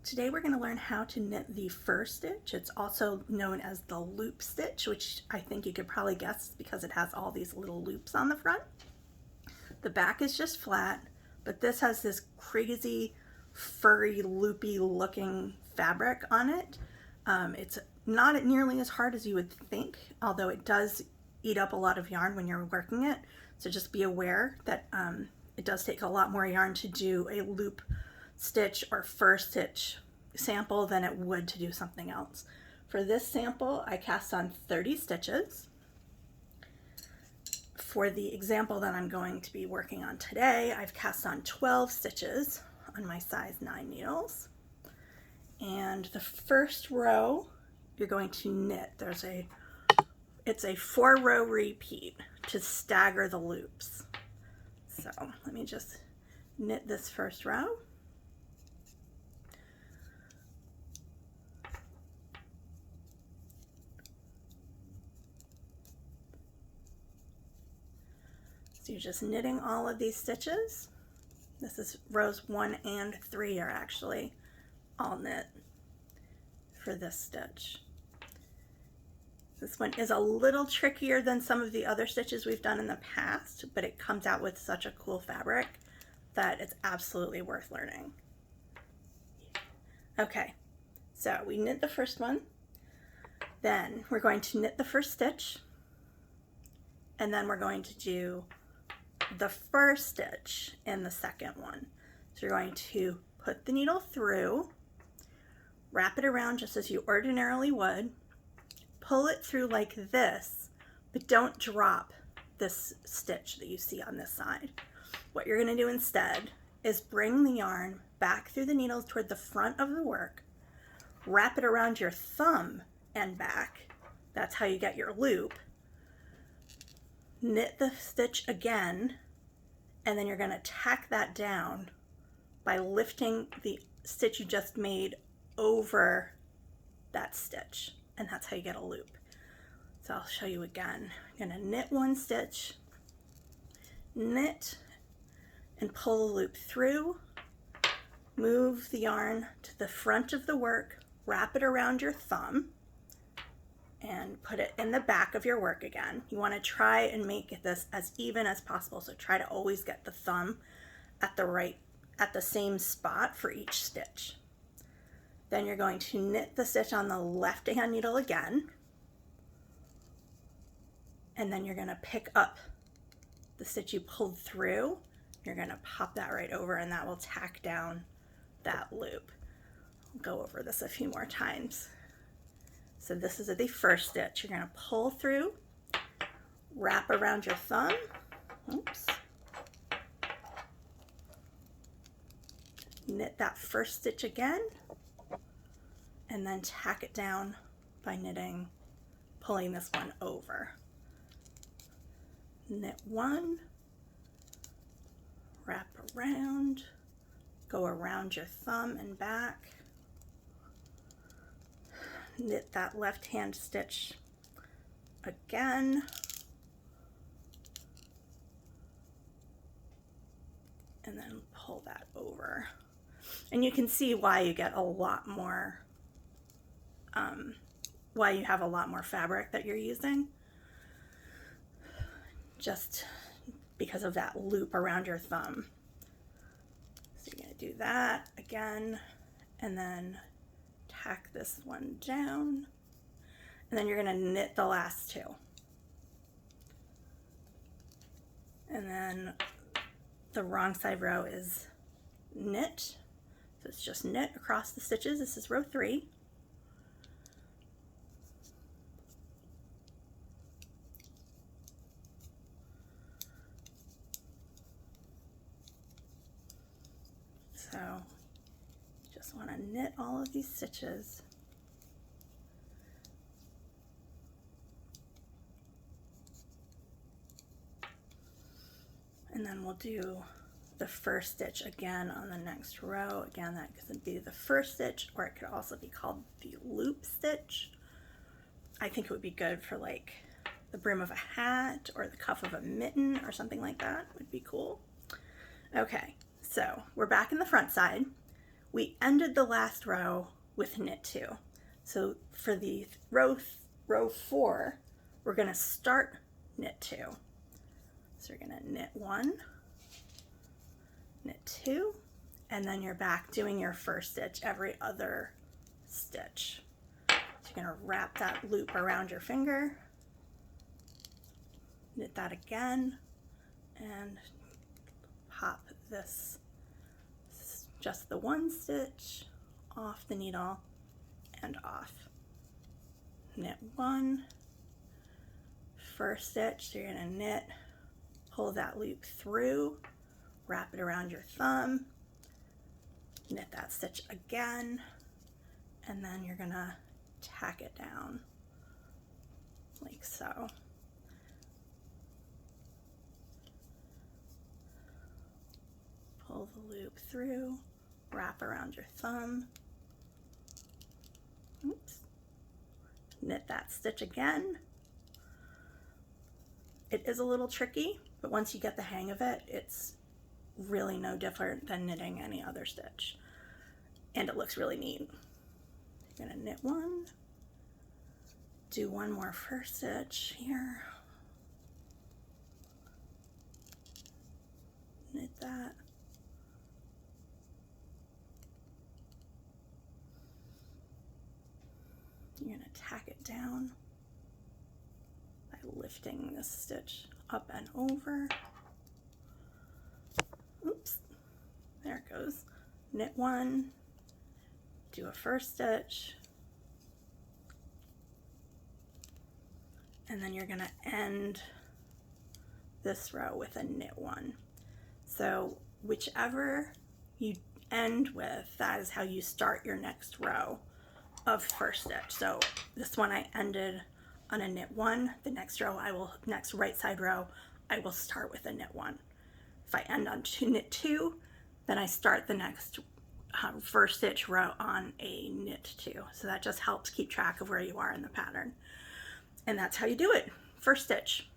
Today we're going to learn how to knit the fur stitch. It's also known as the loop stitch, which I think you could probably guess because it has all these little loops on the front. The back is just flat, but this has this crazy furry loopy looking fabric on it. It's not nearly as hard as you would think, although it does eat up a lot of yarn when you're working it. So just be aware that it does take a lot more yarn to do a loop stitch or fur stitch sample than it would to do something else. For this sample, I cast on 30 stitches. For the example that I'm going to be working on today, I've cast on 12 stitches on my size 9 needles. And the first row, you're going to knit. It's a 4-row repeat to stagger the loops. So let me just knit this first row. So you're just knitting all of these stitches. This is rows 1 and 3 are actually all knit for this stitch. This one is a little trickier than some of the other stitches we've done in the past, but it comes out with such a cool fabric that it's absolutely worth learning. Okay, so we knit the first one, then we're going to knit the first stitch, and then we're going to do the first stitch in the second one. So you're going to put the needle through, wrap it around just as you ordinarily would, pull it through like this, but don't drop this stitch that you see on this side. What you're going to do instead is bring the yarn back through the needles toward the front of the work, wrap it around your thumb and back. That's how you get your loop. Knit the stitch again, and then you're going to tack that down by lifting the stitch you just made over that stitch, and that's how you get a loop. So I'll show you again. I'm going to knit one stitch, knit, and pull the loop through, move the yarn to the front of the work, wrap it around your thumb, and put it in the back of your work again. You want to try and make this as even as possible, so try to always get the thumb at the same spot for each stitch. Then you're going to knit the stitch on the left hand needle again, and then you're going to pick up the stitch you pulled through. You're going to pop that right over, and that will tack down that loop. I'll go over this a few more times. So this is the first stitch. You're going to pull through, wrap around your thumb, oops, knit that first stitch again, and then tack it down by pulling this one over. Knit one, wrap around, go around your thumb and back, knit that left hand stitch again, and then pull that over. And you can see why you get a lot more, why you have a lot more fabric that you're using, just because of that loop around your thumb. So you're going to do that again, and then tack this one down, and then you're going to knit the last two. And then the wrong side row is knit, so it's just knit across the stitches. This is row 3. So just want to knit all of these stitches. And then we'll do the first stitch again on the next row. Again, that could be the first stitch, or it could also be called the loop stitch. I think it would be good for like the brim of a hat or the cuff of a mitten or something like that. Would be cool. Okay, so we're back in the front side. we ended the last row with knit 2. So for the row 4, we're going to start knit 2. So you're going to knit 1, knit 2, and then you're back doing your first stitch every other stitch. So you're going to wrap that loop around your finger, knit that again, and pop this. This is just the one stitch off the needle and off. Knit 1, first stitch, so you're going to knit, pull that loop through, wrap it around your thumb, knit that stitch again, and then you're going to tack it down like so. Pull the loop through, wrap around your thumb, oops, knit that stitch again. It is a little tricky, but once you get the hang of it, it's really no different than knitting any other stitch. And it looks really neat. You're gonna knit 1, do one more first stitch here, knit that, you're gonna tack it down by lifting this stitch up and over. Oops, there it goes. Knit 1, do a first stitch, and then you're gonna end this row with a knit 1. So whichever you end with, that is how you start your next row of first stitch. So this one I ended on a knit 1. The next row next right side row, I will start with a knit 1. If I end on knit 2, then I start the next first stitch row on a knit 2. So that just helps keep track of where you are in the pattern. And that's how you do it. First stitch.